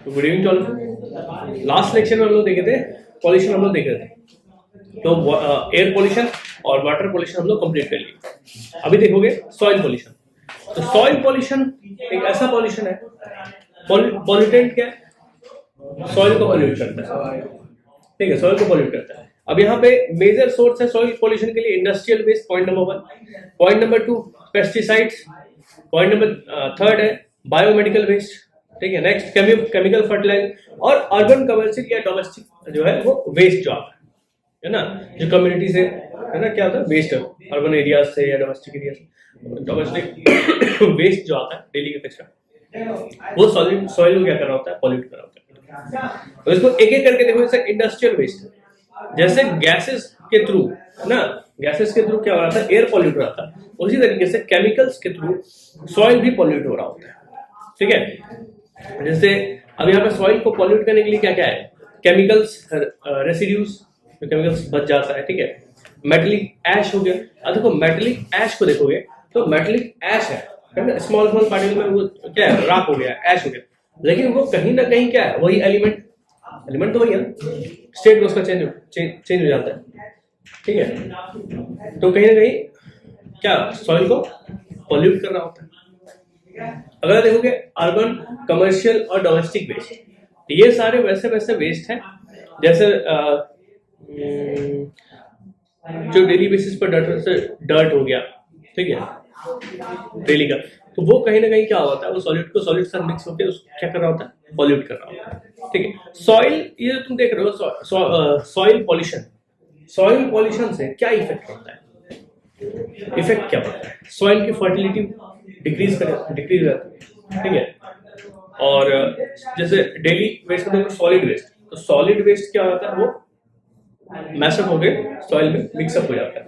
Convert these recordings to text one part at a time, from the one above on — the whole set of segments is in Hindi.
Good evening all. Last lecture में हम लोग देखे थे पॉल्यूशन, हम लोग देख रहे थे। तो एयर पॉल्यूशन और वाटर पॉल्यूशन हम लोग कंप्लीट कर लिए। अभी देखोगे सॉइल पॉल्यूशन। तो सॉइल पॉल्यूशन एक ऐसा पॉल्यूशन है, पॉल्यूटेंट क्या है, सॉइल को पॉल्यूट करता है। ठीक है, सॉइल को पॉल्यूट करता है। अब यहाँ पे मेजर सोर्स है सॉइल पॉल्यूशन के लिए industrial waste, point number 1। Point number 2 pesticides. Point number 3 है बायोमेडिकल वेस्ट। ठीक है, नेक्स्ट केमिकल फर्टिलाइजर और अर्बन कमर्शियल या डोमेस्टिक जो है वो वेस्ट जो आता है ना, जो कम्युनिटी से है ना, क्या होता है वेस्ट अर्बन एरियाज से या डोमेस्टिक एरिया से। डोमेस्टिक वेस्ट जो आता है डेली का कचरा, वो सॉइल को क्या कर रहा होता है, पॉल्यूट कर रहा होता है। तो इसको एक एक करके देखो। जैसे इंडस्ट्रियल वेस्ट, जैसे गैसेस के थ्रू ना, गैसेस के थ्रू क्या हो रहा था, एयर पॉल्यूट हो रहा था, उसी तरीके से केमिकल्स के थ्रू सॉइल भी पॉल्यूट हो रहा होता है। ठीक है, जैसे अब यहाँ पे सॉइल को पॉल्यूट करने के लिए क्या क्या है, केमिकल्स, रेसिड्यूज, जो केमिकल्स बच जाता है। ठीक है, मेटलिक ऐश हो गया। अब देखो मेटलिक ऐश को देखोगे तो मेटलिक ऐश है ना, स्मॉल स्मॉल पार्टिकल में वो क्या है, राख हो गया, ऐश हो गया, लेकिन वो कहीं ना कहीं क्या है, वही एलिमेंट तो वही है, स्टेट उसका चेंज हो जाता है। ठीक है, तो कहीं ना कहीं क्या सॉइल को पॉल्यूट कर रहा होता है। अगर देखोगे अर्बन, कमर्शियल और डोमेस्टिक वेस्ट, ये सारे वैसे वैसे वेस्ट हैं जैसे जो डेली बेसिस पर डर्ट हो गया। ठीक है, डेली का, तो वो कहीं ना कहीं क्या होता है, वो सॉलिड से मिक्स होकर क्या कर रहा होता है, पॉल्यूट कर रहा होता है। ठीक है, सॉइल, ये जो तुम देख रहे हो सॉइल पॉल्यूशन से क्या इफेक्ट पड़ता है, इफेक्ट क्या पड़ता है, सॉइल की फर्टिलिटी डिक्रीज जाती है। ठीक है, और जैसे डेली वेस्ट में सॉलिड वेस्ट, तो सॉलिड वेस्ट क्या होता है, वो मैशअप हो गए सॉइल में मिक्सअप हो जाता है।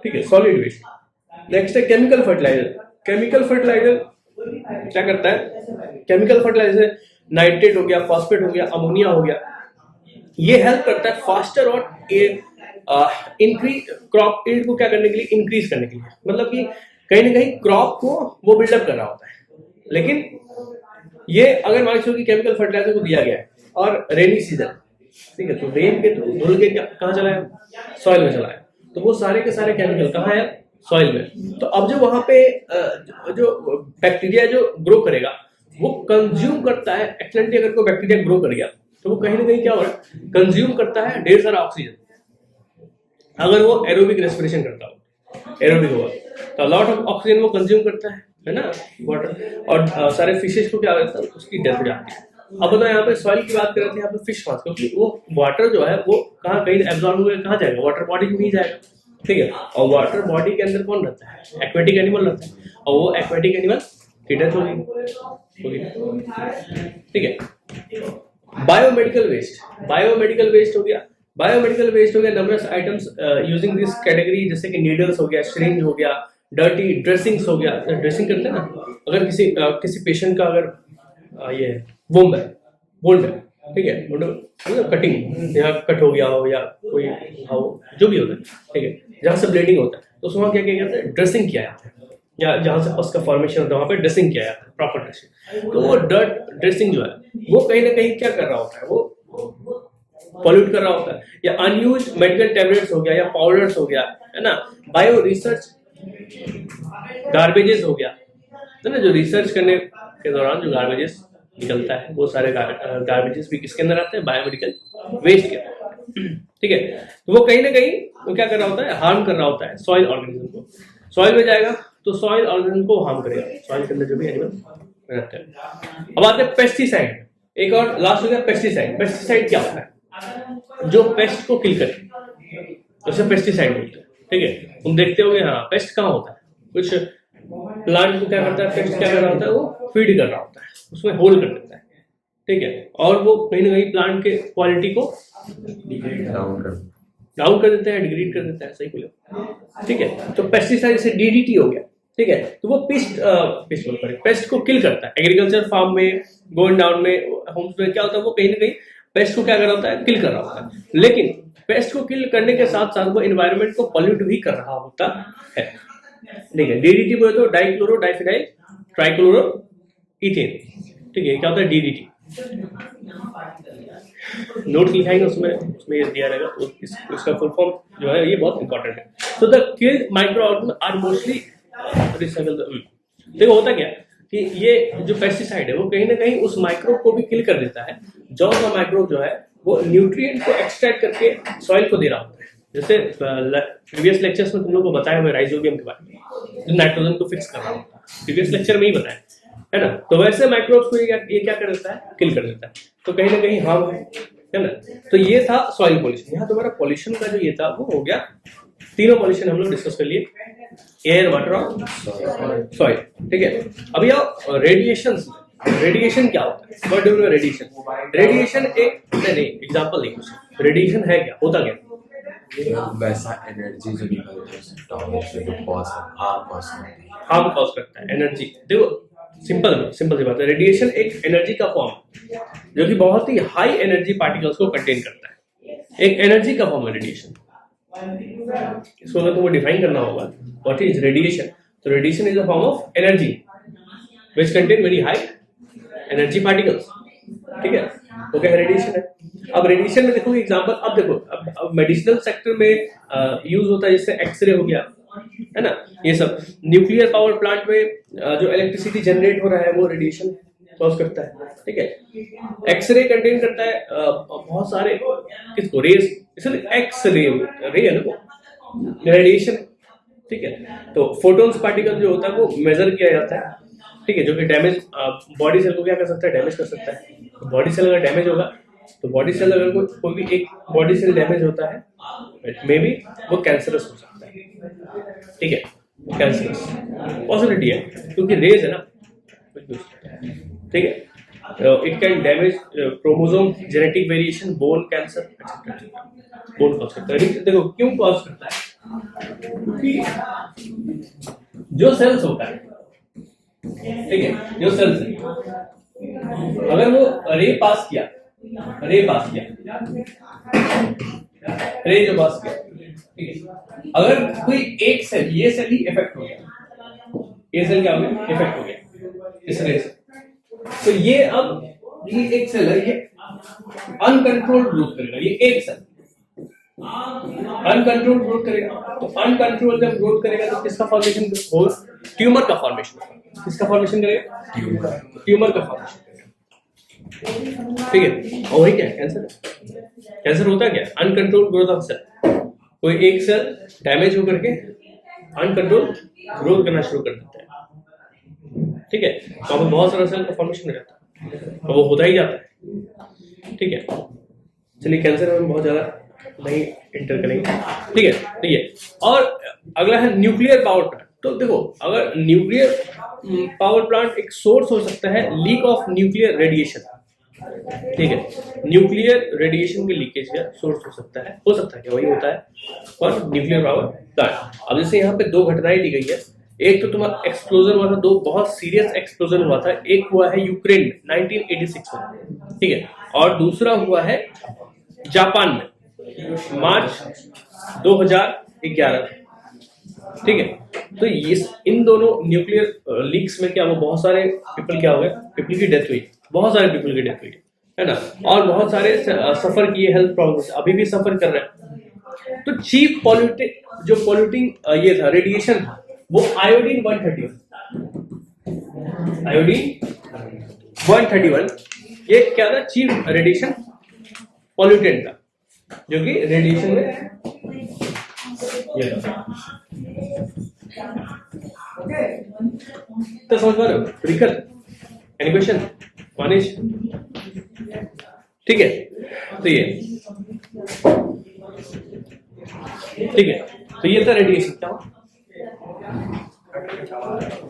ठीक है, सॉलिड वेस्ट। नेक्स्ट है केमिकल फर्टिलाइजर क्या करता है, केमिकल फर्टिलाइजर नाइट्रेट हो गया, फॉस्फेट हो गया, अमोनिया हो गया, ये हेल्प करता है फास्टर और इंक्रीज क्रॉप यील्ड को क्या करने के लिए, इंक्रीज करने के लिए। मतलब कि कहीं ना कहीं क्रॉप को वो बिल्डअप कर रहा होता है। लेकिन ये अगर मान लो कि केमिकल फर्टिलाइजर को दिया गया है और रेनी सीजन, ठीक है, तो रेन के धुल के कहाँ चला है, सॉइल में चला है, तो वो सारे के सारे केमिकल कहाँ है, सॉइल में। तो अब जो वहां पे जो बैक्टीरिया जो ग्रो करेगा वो कंज्यूम करता है। एक्सीडेंटली अगर कोई बैक्टीरिया ग्रो कर गया तो वो कहीं ना कहीं क्या हो रहा है, कंज्यूम करता है ढेर सारा ऑक्सीजन। अगर वो एरोबिक रेस्पिरेशन करता हो, एरोबिक होगा तो लॉट ऑफ ऑक्सीजन वो कंज्यूम करता है ना, वाटर, और सारे फिशेज को क्या करता है, उसकी डेथ हो जाती है। अब बताओ यहाँ पे सॉइल की बात कर रहे थे, यहाँ पे फिश मास, क्योंकि वो वाटर जो है वो कहाँ कहीं एब्जॉर्ब होकर कहाँ जाएगा, वाटर बॉडी में ही जाएगा। ठीक है, और वाटर बॉडी के अंदर कौन रहता है, एक्वेटिक एनिमल रहता है, और वो एक्वेटिक एनिमल की डेथ होगी। ठीक है, बायोमेडिकल वेस्ट हो गया। Numbers items using this category, जैसे कि नीडल्स हो गया, सिरिंज हो गया, डर्टी ड्रेसिंग्स हो गया, ड्रेसिंग करते हैं ना, अगर किसी पेशेंट का अगर ये वुंड है, ठीक है, मतलब कटिंग यहाँ कट हो गया हो या कोई घाव जो भी होता है, ठीक है, जहाँ से ब्लीडिंग होता है तो उसमें क्या किया जाता है, ड्रेसिंग किया जाता है, या जहाँ से पस का फॉर्मेशन होता है वहाँ पे ड्रेसिंग किया जाता है, प्रॉपर ड्रेसिंग। तो वो ड्रेसिंग जो है वो कहीं ना कहीं क्या कर रहा होता है, वो पॉल्यूट कर रहा होता है। या अनयूज मेडिकल टैबलेट्स हो गया या पाउडर्स हो गया, है ना, बायो रिसर्च गार्बेजेस हो गया, है ना, जो रिसर्च करने के दौरान जो गार्बेजेस निकलता है वो सारे गार्बेजेस भी किसके अंदर आते हैं, बायोमेडिकल वेस्ट के अंदर। ठीक है, तो वो कहीं ना कहीं वो क्या कर रहा होता है, हार्म कर रहा होता है सॉइल ऑर्गेनिज्म को। सॉइल में जाएगा तो सॉइल ऑर्गेनिज्म को हार्म करेगा, सॉइल के अंदर जो भी एनिमल रहते हैं। अब आते हैं पेस्टिसाइड, एक और लास्ट हो गया पेस्टिसाइड। पेस्टिसाइड क्या होता है, जो पेस्ट को किल करे उसे पेस्टिसाइड बोलते हैं। ठीक है, तुम देखते होगे, हाँ, पेस्ट कहाँ होता है, कुछ प्लांट को क्या करता है, पेस्ट क्या कर रहा होता है, वो फीड कर रहा होता है, उसमें होल कर देता है। ठीक है, और वो कहीं ना कहीं प्लांट के क्वालिटी को डाउन कर देता है, डिग्रेड कर देता है, सही बोले। ठीक है, तो पेस्टिसाइड से डीडीटी हो गया। ठीक है, तो वो पेस्ट को किल करता है। एग्रीकल्चर फार्म में, गोइंग डाउन में, होम्स में क्या होता है, वो कहीं ना कहीं पेस्ट को क्या कर रहा होता है, किल कर रहा होता है। लेकिन पेस्ट को किल करने के साथ साथ वो एनवायरनमेंट को पॉल्यूट भी कर रहा होता है। ठीक है, डीडीटी बोले तो डाइक्लोरो डाइफिनाइल ट्राइक्लोरो इथेन। ठीक है, क्या होता है डीडीटी, नोट्स लिखाएंगे उसमें उसमें ये दिया रहेगा, तो इसका फुल फॉर्म जो है ये बहुत इंपॉर्टेंट है। तो the killed micro organism are mostly recycle. देखो होता क्या कि ये जो पेस्टिसाइड है वो कहीं ना कहीं उस माइक्रोब को भी किल कर देता है, जो माइक्रोब जो है वो न्यूट्रिएंट को एक्सट्रैक्ट करके सॉइल को दे रहा होता है। जैसे प्रीवियस लेक्चर्स में तुम लोग को बताया हुआ राइजोबियम के बारे में, जो नाइट्रोजन को फिक्स कर रहा होता है, प्रीवियस लेक्चर में ही बताया है ना। तो वैसे माइक्रोब्स को ये क्या कर देता है, किल कर देता है, तो कहीं ना कहीं हार्म है ना। तो ये था सॉइल पॉल्यूशन। यहाँ तुम्हारा पॉल्यूशन का जो ये था वो हो गया, तीनों पॉल्यूशन हम लोग डिस्कस कर लिए, एयर, वाटर और सॉइल, ठीक है। अभी आओ रेडिएशन। रेडिएशन क्या होता है, what do you know radiation? Radiation एक नहीं एग्जांपल नहीं, रेडिएशन है क्या, होता क्या? वैसा एनर्जी जो निकलता है हार्म कॉज करता है एनर्जी। देखो सिंपल सी बात है, रेडिएशन एक एनर्जी का फॉर्म जो कि बहुत ही हाई एनर्जी पार्टिकल्स को कंटेन करता है, एक एनर्जी का फॉर्म है रेडिएशन। इसको अगर तुमको डिफाइन करना होगा व्हाट इज रेडिएशन, तो radiation is a form of energy which contain very high energy particles, ठीक है। तो क्या रेडिएशन है। अब रेडिएशन में देखो एग्जांपल, अब देखो अब मेडिसिनल सेक्टर में यूज होता है, जैसे एक्सरे हो गया है ना, ये सब न्यूक्लियर पावर प्लांट में जो इलेक्ट्रिसिटी जनरेट हो रहा है वो रेडिएशन कॉज करता है, ठीक है। एक्सरे कंटेन करता है बहुत सारे किसको, रेज, इसलिए एक्सरे रे है ना वो रेडिएशन, ठीक है। तो फोटोन्स पार्टिकल जो होता है वो मेजर किया जाता है, ठीक है, जो कि डैमेज बॉडी सेल को क्या कर सकता है, डैमेज कर सकता है। बॉडी सेल अगर डैमेज होगा तो बॉडी सेल अगर कोई भी एक बॉडी सेल डैमेज होता है मे बी वो कैंसरस हो सकता है, ठीक है, कैंसरस पॉसिबिलिटी है क्योंकि रेज है ना, ठीक है। It can damage chromosome, genetic variation, bone cancer, bone cause करता है। देखो क्यों कॉज करता है, क्योंकि जो सेल्स होता है, ठीक है, जो सेल्स अगर वो रे पास किया, रे जो पास किया, ठीक है, अगर कोई एक सेल, ये सेल ही इफेक्ट हो गया, ये सेल क्या हो गया, इफेक्ट हो गया इस रे से, तो ये अब ये एक सेल है, ये अनकंट्रोल्ड ग्रोथ करेगा, ये एक सेल अनकंट्रोल्ड ग्रोथ करेगा। तो अनकंट्रोल्ड जब ग्रोथ करेगा तो किसका फॉर्मेशन हो, ट्यूमर का फॉर्मेशन, किसका फॉर्मेशन करेगा, ट्यूमर का फॉर्मेशन करेगा, ठीक है। और वही क्या है, कैंसर। कैंसर होता है क्या, अनकंट्रोल्ड ग्रोथ ऑफ सेल, कोई एक सेल डैमेज होकर के अनकंट्रोल्ड ग्रोथ करना शुरू कर देता है, ठीक है। तो अब बहुत सारा सेल का फॉर्मेशन हो जाता है और वो होता ही जाता है, ठीक है। चलिए कैंसर में बहुत ज्यादा नहीं इंटर करेंगे, ठीक है। तो ये और अगला है न्यूक्लियर पावर प्लांट। तो देखो अगर न्यूक्लियर पावर प्लांट एक सोर्स हो सकता है लीक ऑफ न्यूक्लियर रेडिएशन, ठीक है, न्यूक्लियर रेडिएशन के लीकेज का सोर्स हो सकता है क्या, वही होता है और न्यूक्लियर पावर प्लांट। अब जैसे यहाँ पे दो घटनाएं दी गई है, एक तो तुम्हारा एक्सप्लोजन हुआ था, दो बहुत सीरियस एक्सप्लोजन हुआ था, एक हुआ है यूक्रेन 1986 में, ठीक है, और दूसरा हुआ है जापान में मार्च 2011, ठीक है। तो इन दोनों न्यूक्लियर लीक्स में क्या वो बहुत सारे पीपल क्या हो गए, पीपल की डेथ हुई, बहुत सारे पीपल की डेथ हुई है ना, और बहुत सारे सफर किए, हेल्थ प्रॉब्लम अभी भी सफर कर रहे हैं। तो चीफ पॉल्यूटिंग ये था रेडिएशन था वो आयोडीन 131, ये क्या था, चीफ रेडिएशन पॉल्यूटेंट था, जो कि रेडिएशन में ये था। तो समझ पा रहे हो, रिकल एनी क्वेश्चन मानिश, ठीक है। तो ये ठीक है, तो ये था रेडिएशन क्या हुआ?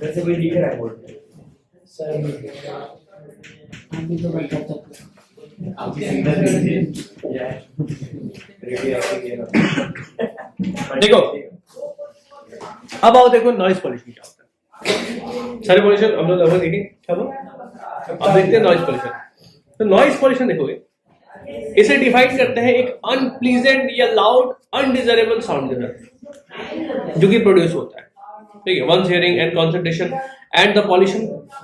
जैसे कोई दिख रहा है बोर्ड पे सर, आप सिंगल लीजिए या रेडी आके देखो अब आओ, देखो नॉइज पॉल्यूशन क्या होता है। सारे पॉल्यूशन हम लोग लगभग देखें क्या वो, अब देखते हैं नॉइज पॉल्यूशन। तो नॉइज पॉल्यूशन देखोगे, इसे डिफाइन करते हैं एक अनप्लीजेंट या लाउड अनडिजायरेबल साउंड जो कि प्रोड्यूस होता है, ठीक है, one's hearing and concentration and the pollution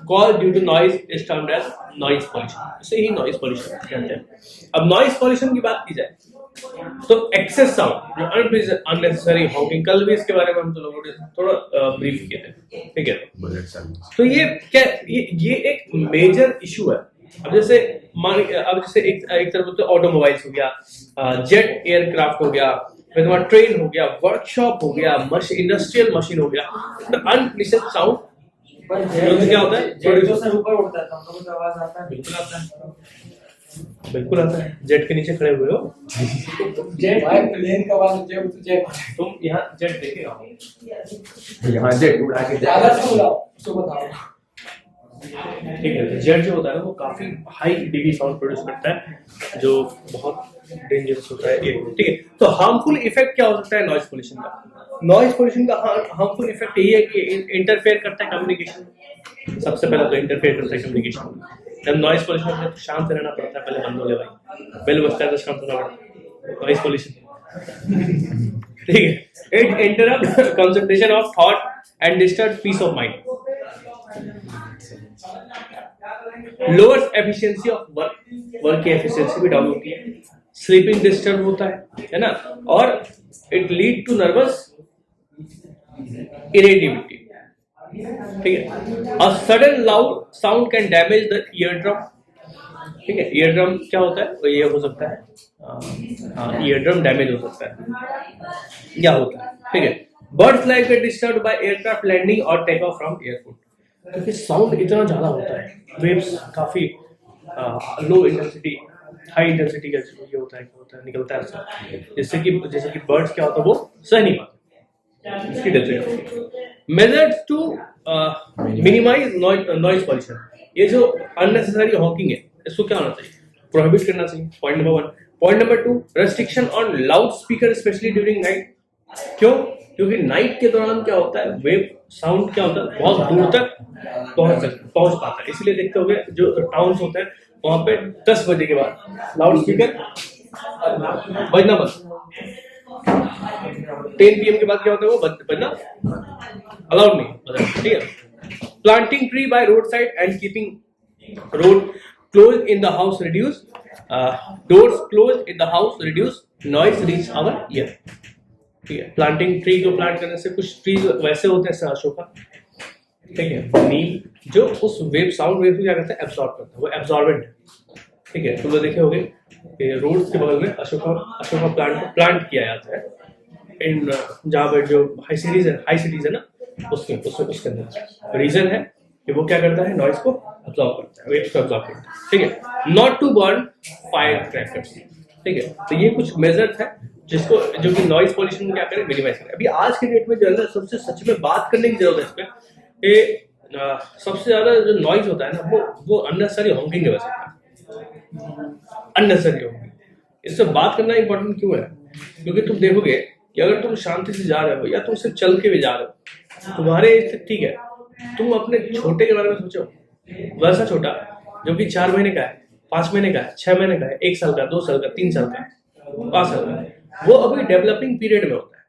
caused due to noise is termed as noise pollution. इसे ही noise pollution कहते हैं। अब noise pollution की बात की जाए तो excess sound जो unnecessary honking, कल भी इसके बारे में हम लोगों ने थोड़ा ब्रीफ किए थे, ठीक है। Bullet silence. तो ये क्या ये एक मेजर इशू है। अब जैसे एक तरफ तो ऑटोमोबाइल्स हो गया, जेट एयरक्राफ्ट हो गया, फिर तुम्हारा ट्रेन हो गया, वर्कशॉप हो गया, इंडस्ट्रियल मशीन हो गया, तो अनप्लीजेंट साउंड क्या होता है? जेट तो सर ऊपर उड़ता है तो हमको तो आवाज आता है। बिल्कुल आता है, बिल्कुल आता है। जेट के नीचे खड़े हुए हो, जेट भाई प्लेन का आवाज जेट तो जेट तुम यहाँ जेट देखे हो? यहाँ जेट उड़ा के ज्यादा से बुलाओ तो बताओ। ठीक है, तो जेट जो होता है ना वो काफी हाई डीबी साउंड प्रोड्यूस करता है जो बहुत डेंजरस होता है। ठीक है, तो हार्मफुल इफेक्ट क्या हो सकता है नॉइज पोल्यूशन का? नॉइज पोल्यूशन का हार्मफुल इफेक्ट यही है कि इंटरफेयर करता है कम्युनिकेशन। सबसे पहले तो इंटरफेयर करता है कम्युनिकेशन। जब नॉइज पोल्यूशन में तो शांत रहना पड़ता है, पहले बंद हो ले भाई, बेल बजता है तो शांत होना पड़ता है। नॉइज पोल्यूशन, ठीक है, it interrupt concentration of thought and disturb peace of mind, lowers efficiency of work की एफिशिएंसी भी डाउन होती है, स्लीपिंग डिस्टर्ब होता है ना, और it lead to nervous irritability. ठीक है, a sudden loud sound can damage the ear drum. ठीक है, ईयर ड्रम क्या होता है? तो ये हो सकता है ईयर ड्रम डैमेज हो सकता है, क्या होता है? ठीक है, birds like get disturbed by aircraft landing और टेक ऑफ फ्रॉम एयरपोर्ट, क्योंकि साउंड इतना ज्यादा होता है, वेव्स काफी लो इंटेंसिटी हाई इंटेंसिटी का ये होता है निकलता है, जैसे कि बर्ड्स क्या होता है वो सह नहीं पाते, इसकी डेथ होती है। Measures to minimise noise pollution, ये जो अननेसेसरी हॉकिंग है इसको क्या होना चाहिए? प्रोहिबिट करना चाहिए, point number 1। Point number 2, restriction on loud speaker specially during night. क्यों? क्योंकि नाइट के दौरान क्या होता है, वेव साउंड क्या होता है बहुत दूर तक पहुंच पाता है, इसलिए देखते होंगे जो टाउन्स होते हैं वहां पे 10 बजे के बाद लाउड स्पीकर बजना बंद, 10 PM के बाद क्या होता है वो बजना अलाउड नहीं। ठीक है, planting tree by road side and keeping road close in the house reduce doors close in the house reduce noise reach our ear. ठीक है, प्लांटिंग ट्री को प्लांट करने से, कुछ ट्रीज वैसे होते हैं अशोका, ठीक है, नीम, जो उस वेव साउंड वेव को क्या करता है एब्सॉर्ब करता है, वो एब्सॉर्बेंट है। ठीक है, तो वो देखे होंगे रोड के बगल में अशोका प्लांट को प्लांट किया जाता है इन जहाँ पर जो हाई सिटीज है ना उसके अंदर। रीजन है कि वो क्या करता है, नॉइज को अब्सॉर्ब करता है, वेव्स को अब्सॉर्ब करता है। ठीक है, not to burn fire crackers. ठीक है, तो ये कुछ मेजर्स है जिसको जो कि नॉइज पॉल्यूशन क्या करें, मिनिमाइज करें। अभी आज के डेट में जो है ना सबसे सच में बात करने की जरूरत है इस पे, सबसे ज्यादा जो नॉइज होता है ना वो अननेसेसरी हॉकिंग है। वैसे अननेसेसरी हॉकिंग, इससे बात करना इंपॉर्टेंट क्यों है? क्योंकि तुम देखोगे कि अगर तुम शांति से जा रहे हो या तुम सिर्फ चल के भी जा रहे हो, तुम्हारे एज तक ठीक है, तुम अपने छोटे के बारे में सोचो, वैसा छोटा जो कि 4 महीने का है, 5 महीने का है, 6 महीने का है, 1 साल का, 2 साल का, 3 साल का, 5 साल का, वो अभी डेवलपिंग पीरियड में होता है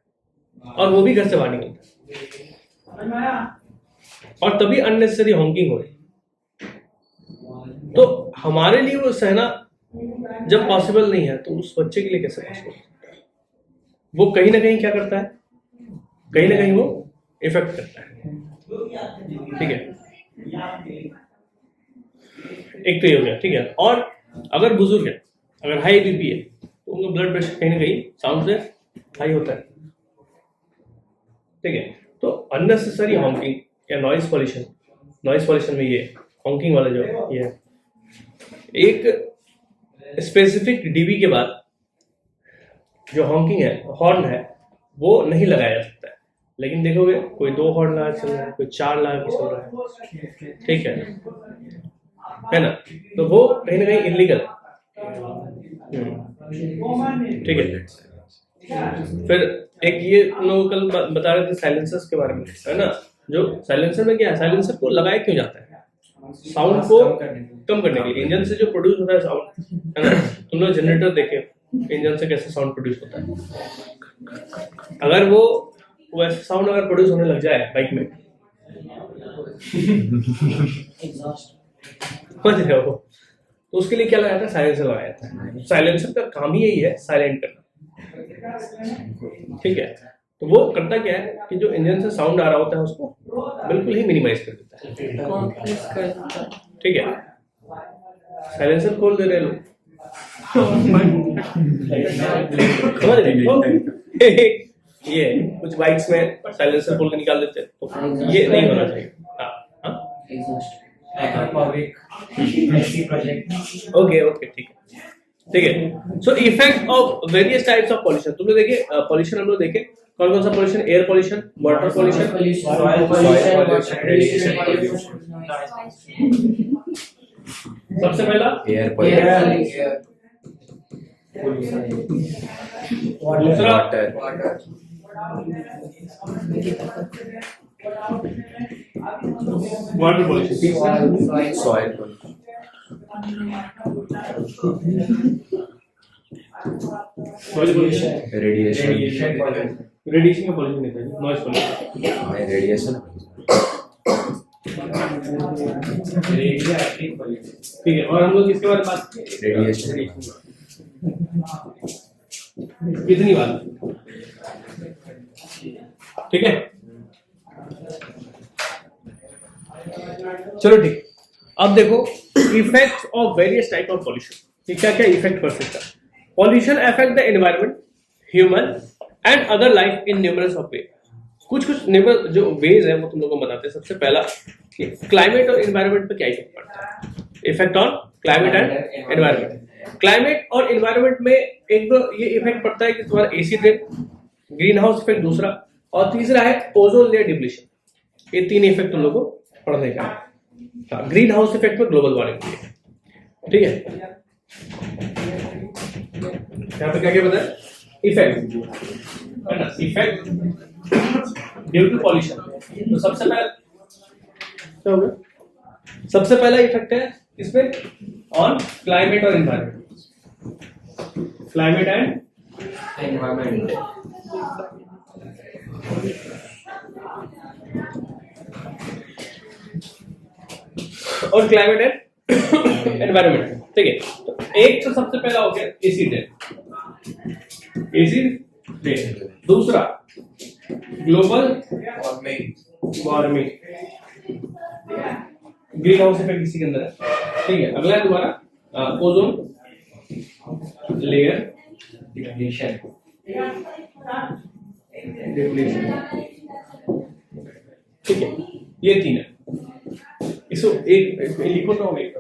और वो भी घर से बाहर निकलता है और तभी अननेसेसरी हॉकिंग हो रही। तो हमारे लिए वो सहना जब पॉसिबल नहीं है तो उस बच्चे के लिए कैसे पॉसिबल? वो कहीं ना कहीं क्या करता है, कहीं ना कहीं वो इफेक्ट करता है। ठीक है, एक तो ये हो गया। ठीक है, और अगर बुजुर्ग है, अगर हाई बीपी है तो उनका ब्लड प्रेशर कहीं ना कहीं साउंड से हाई होता है। ठीक है, तो अननेसेसरी हॉकिंग या नॉइज पॉल्यूशन में ये हॉकिंग वाला जो ये एक स्पेसिफिक डीबी के बाद जो हॉकिंग है, हॉर्न है, वो नहीं लगाया जा सकता है। लेकिन देखोगे कोई 2 हॉर्न लगा चल रहा है, कोई 4 लगा के चल रहा है। ठीक है ना, तो वो कहीं ना कहीं इलीगल है। ठीक है, फिर एक ये लोग कल बता रहे थे साइलेंसर्स के बारे में, है ना, जो साइलेंसर में क्या है, साइलेंसर को लगाया क्यों जाता है? साउंड को कम करने के लिए। इंजन से जो प्रोड्यूस होता है साउंड, है ना, तुम लोग जनरेटर देखे इंजन से कैसे साउंड प्रोड्यूस होता है, अगर वो वैसे साउंड अगर प्रोड्यूस होने लग जाए बाइक में, समझ रहे हो, तो उसके लिए क्या लगाया था? साइलेंसर लगाया था। साइलेंसर का काम ही यही है, साइलेंट करना, ठीक है। तो वो करता क्या है कि जो इंजन से साउंड आ रहा होता है उसको बिल्कुल ही मिनिमाइज कर देता है, ठीक है। साइलेंसर खोल दे रहे लोग, समझ रहे हो? ये कुछ बाइक्स में साइलेंसर खोल के निकाल देते हैं, तो ये नहीं होना चाहिए। ओके ओके, ठीक है, ठीक है। So effect of various types of pollution, तुमने देखे पॉल्यूशन, हम लोग देखे कौन कौन सा pollution? Air pollution, water pollution, soil pollution, radiation pollution, सबसे पहला एयर पॉल्यूशन, दूसरा वाटर, वाटर पॉल्यूशन, तीसरा सॉइल पॉल्यूशन, रेडिएशन, रेडिएशन का पॉल्यूशन नहीं था, नॉइज पॉल्यूशन, रेडिएशन, ठीक है। और हम लोग किसके बारे में बात की? रेडिएशन, इतनी बात, ठीक है। चलो ठीक, अब देखो effects of various type of pollution, ये क्या क्या इफेक्ट कर सकता है? Pollution affect the environment, human and other life in numerous of वे। कुछ जो वेज है वो तुम लोगों को बताते हैं। सबसे पहला कि क्लाइमेट और एनवायरनमेंट पे क्या इफेक्ट पड़ता है? Effect on climate and environment. Climate और एनवायरनमेंट में एक तो ये इफेक्ट पड़ता है कि तुम्हारा acid rain, green house effect दूसरा, और तीसरा है ओजोन लेयर डिप्लीशन। ये तीन इफेक्ट तुम लोगों को पढ़ने का है। ग्रीन हाउस इफेक्ट में ग्लोबल वार्मिंग, ठीक है। यहाँ पे क्या क्या बताया? इफेक्ट है ना, इफेक्ट ड्यू टू पॉल्यूशन। तो सबसे पहला क्या होगा? सबसे पहला इफेक्ट है इसमें ऑन क्लाइमेट और एनवायरनमेंट, क्लाइमेट एंड एनवायरनमेंट। और क्लाइमेट एंड एनवायरनमेंट, ठीक है। तो एक तो सबसे पहला हो गया एसी ड्रेन, एसी ड्रेन। दूसरा global warming, green house effect इसी के अंदर है, ठीक है। अगला है तुम्हारा ओजोन लेयर डिप्लीशन, ठीक है। ये तीन है, इसको एक लिखो तो एक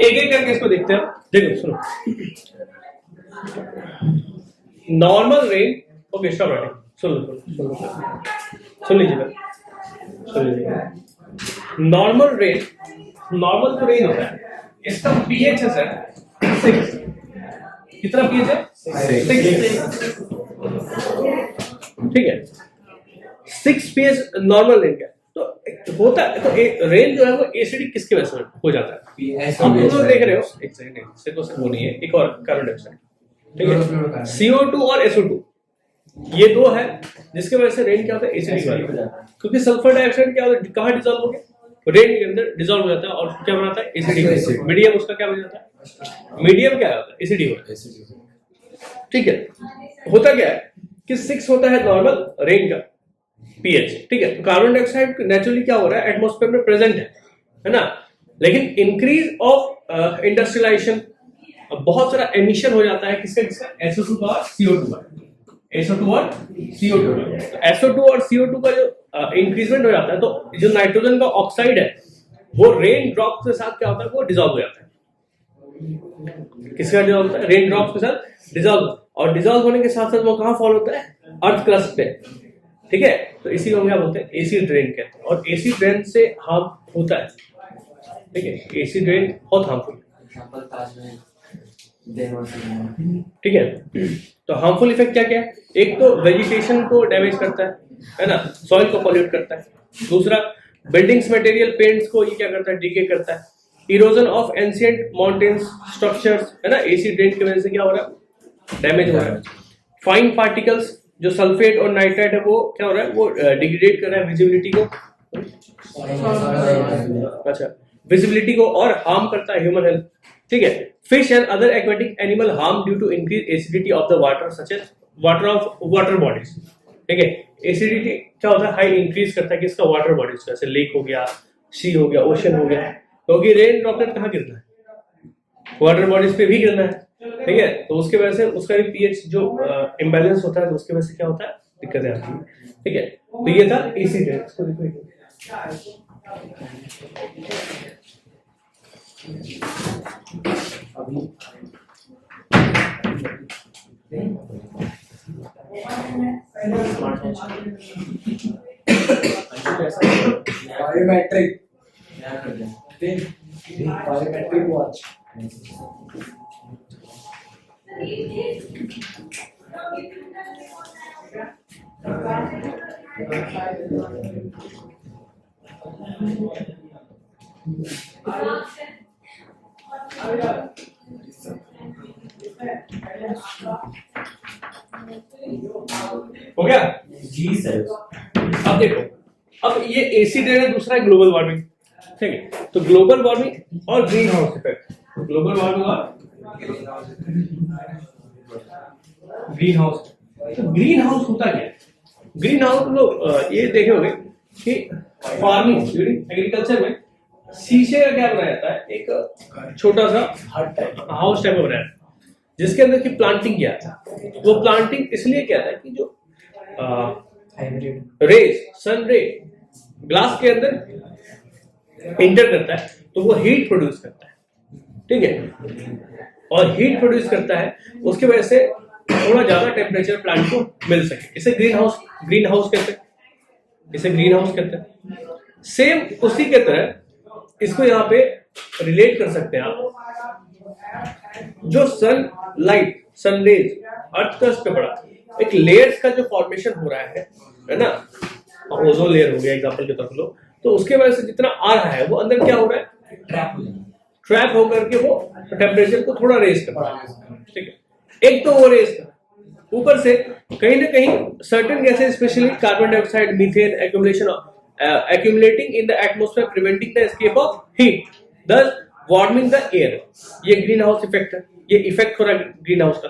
एक करके इसको देखते हैं। देखो सुनो, normal rain, okay stop writing, सुन लीजिए। नॉर्मल रेन, नॉर्मल जो रेन होता है इसका पीएच है सर 6। कितना पीएच है? 6, ठीक है। 6 पीएच नॉर्मल रेन का तो होता है। तो रेन जो है वो एसिडिक किसकी वजह से हो जाता है? आप लोग देख रहे हो, एक सेकंड, इससे तो सिर्फ वो नहीं है, एक और कार्बन डाइऑक्साइड, ठीक है। CO2 और SO2, ये दो है जिसके वजह से रेन क्या होता है? एसिडिक वाला। क्योंकि सल्फर डाइऑक्साइड क्या होता है, कहाँ डिसॉल्व हो गया? रेन के अंदर डिसॉल्व हो जाता है और क्या बनाता है? Acidic medium. उसका क्या बन जाता है? मीडियम क्या होता है? एसिडिक होता है, ठीक है। होता क्या है कि 6 होता है नॉर्मल रेन का पीएच, ठीक है। तो कार्बन डाइऑक्साइड नेचुरली क्या हो रहा है? एटमॉस्फेयर में प्रेजेंट है ना। लेकिन इंक्रीज ऑफ इंडस्ट्रियलाइजेशन, बहुत सारा एमिशन हो जाता है किसका? SO2 का और CO2 का। SO2 और CO2 का, SO2 और CO2 का जो इंक्रीजमेंट हो जाता है, तो जो नाइट्रोजन का ऑक्साइड है वो रेन ड्रॉप के साथ क्या होता है? वो डिसॉल्व हो जाता है। किसका डिसॉल्व होता है? रेन ड्रॉप के साथ डिसॉल्व। और डिसॉल्व होने के साथ साथ वो कहाँ फॉल होता है? अर्थ क्रस्ट पे, ठीक है। तो इसी को हम क्या बोलते हैं? एसिड ड्रेन कहते हैं। और एसिड ड्रेन से हार्म होता है, ठीक है। एसिड ड्रेन बहुत हार्मफुल। ठीक है। तो हार्मफुल इफेक्ट क्या क्या है? एक तो वेजिटेशन को डैमेज करता है ना, सॉइल को पॉल्यूट करता है। दूसरा, बिल्डिंग्स मटेरियल पेंट्स को ये क्या करता है? डिके करता है। Erosion of ancient mountains structures, है ना, एसिड रेन की वजह से क्या हो रहा है? डैमेज हो रहा है। फाइन पार्टिकल्स जो सल्फेट और नाइट्राइट है वो क्या हो रहा है? वो डिग्रेड कर रहा है विजिबिलिटी को, अच्छा, विजिबिलिटी को, और हार्म करता है ह्यूमन हेल्थ। ठीक है। Fish and other aquatic animal harm due to increase acidity of the water such as water of water bodies. ठीक है। एसिडिटी क्या होता है? हाई इंक्रीज करता है किसका? वाटर बॉडीज का, जैसे लेक हो गया, सी हो गया, ओशन हो गया, क्योंकि रेन ड्रॉपलेट कहाँ गिरना है? वाटर बॉडीज पे भी गिरना है। ठीक है। तो उसके वजह से उसका भी पीएच जो इम्बैलेंस होता है, तो उसकी वजह से क्या होता है? दिक्कतें आती है। ठीक है। तो ये था एसिड रेन। इसको देखो, बायोमेट्रिक बायोमेट्रिक वॉच। हो गया? जी सर। अब देखो, अब ये एसिड रेन है, दूसरा है ग्लोबल वार्मिंग। ठीक है। तो ग्लोबल वार्मिंग और green house effect, global warming और ग्रीन हाउस। तो ग्रीन हाउस होता क्या है? ग्रीन हाउस लोग ये देखे होंगे कि फार्मिंग एग्रीकल्चर में शीशे का क्या बनाया जाता है? एक छोटा सा हाउस टाइप में बनाया है, जिसके अंदर की प्लांटिंग किया था। वो प्लांटिंग इसलिए किया था कि जो रेज, सन रे ग्लास के अंदर इंटर करता है, तो वो हीट प्रोड्यूस करता है। ठीक है। और हीट प्रोड्यूस करता है, उसकी वजह से थोड़ा ज्यादा टेम्परेचर प्लांट को मिल सके। इसे ग्रीन हाउस कहते हैं। इसे ग्रीन हाउस कहते हैं। सेम उसी के तरह इसको यहाँ पे रिलेट कर सकते हैं आप। जो सन रेज अर्थ क्रस्ट पे पड़ा, एक लेयर्स का जो फॉर्मेशन हो रहा है ना, ओजोन लेयर हो गया एग्जांपल के तौर पर लो, तो उसके वजह से जितना आ रहा है वो अंदर क्या हो रहा है? ट्रैप होकर के वो टेम्परेचर को थोड़ा रेज कर रहा है। ठीक है। एक तो वो रेज कर, ऊपर से कहीं ना कहीं certain gases specially carbon dioxide, methane accumulating in the atmosphere preventing the escape of heat, thus warming the air। ये ग्रीन हाउस इफेक्ट है, ये इफेक्ट हो रहा है ग्रीन हाउस का।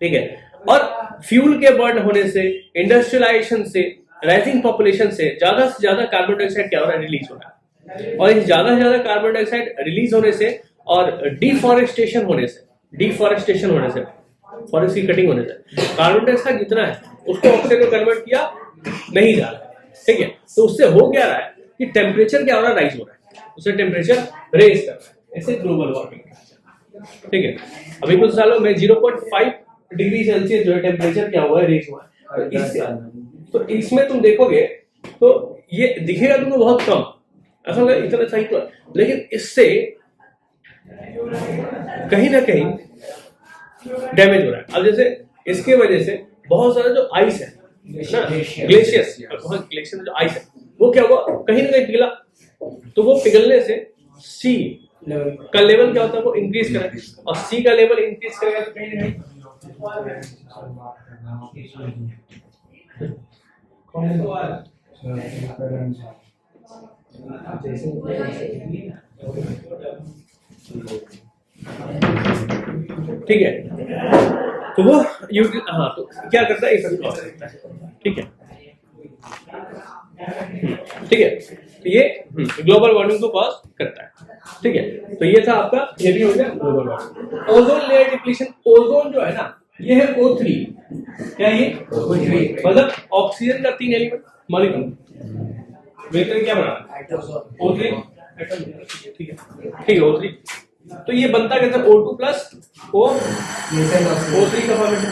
ठीक है। और फ्यूल के बर्न होने से, इंडस्ट्रियलाइजेशन से, राइजिंग पॉपुलेशन से ज्यादा कार्बन डाइऑक्साइड क्या हो रहा है? रिलीज हो रहा है। और इस ज्यादा से ज्यादा कार्बन डाइऑक्साइड रिलीज होने से और डिफॉरेस्टेशन होने से, फॉरेस्ट की कटिंग होने से कार्बन डाइऑक्साइड जितना है उसको ऑक्सीजन में कन्वर्ट किया नहीं जा रहा है। ठीक है। तो उससे हो क्या रहा है कि टेम्परेचर क्या हो रहा है? राइज हो रहा है, उससे टेम्परेचर रेज कर रहा है। ऐसे ग्लोबल वार्मिंग। ठीक है। अभी कुछ सालों में 0.5 डिग्री सेल्सियस जो है टेम्परेचर क्या हुआ है? रेज हुआ है। तो इसमें तुम देखोगे तो ये दिखेगा तुमको बहुत कम, ऐसा लगा इतना सही तो, लेकिन इससे कहीं ना कहीं डैमेज हो रहा है। अब जैसे इसके वजह से बहुत सारा जो आइस है ना, ग्लेशियर्स जो आइस है, वो क्या हुआ? कहीं ना कहीं पिघला, तो वो पिघलने से सी का लेवल क्या होता है? वो इंक्रीज करेगा, और सी का लेवल इंक्रीज करेगा तो कहीं ना कहीं ठीक है। तो वो हाँ, तो क्या करता है? इफेक्ट कॉज करता है। ठीक है। ठीक है। तो ये ग्लोबल वार्मिंग को कॉज करता है। ठीक है। तो ये था आपका, ये भी हो गया global warming. Ozone layer depletion, ozone जो है ना, ये है O3। क्या ये? मतलब ऑक्सीजन का 3 एलिमेंट मॉलिक्यूल मिलकर क्या बना? O3। ठीक है, O3। तो ये बनता कैसे? O2 प्लस O3 का फॉर्मेशन।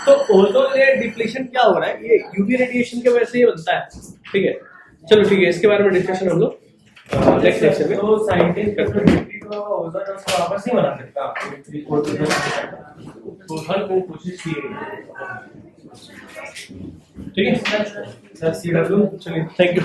तो ओजोन लेयर डिप्लीशन क्या हो रहा है? ये यूवी रेडिएशन की वजह से ये बनता है। ठीक है। चलो ठीक है, इसके बारे में डिस्कशन हम लोग नेक्स्ट लेक्चर में तो साइंटिस्ट का ओजोन उसको वापस नहीं बना सकता तो हर को कोशिश की ठीक है सर सी डब्ल्यू चलिए थैंक यू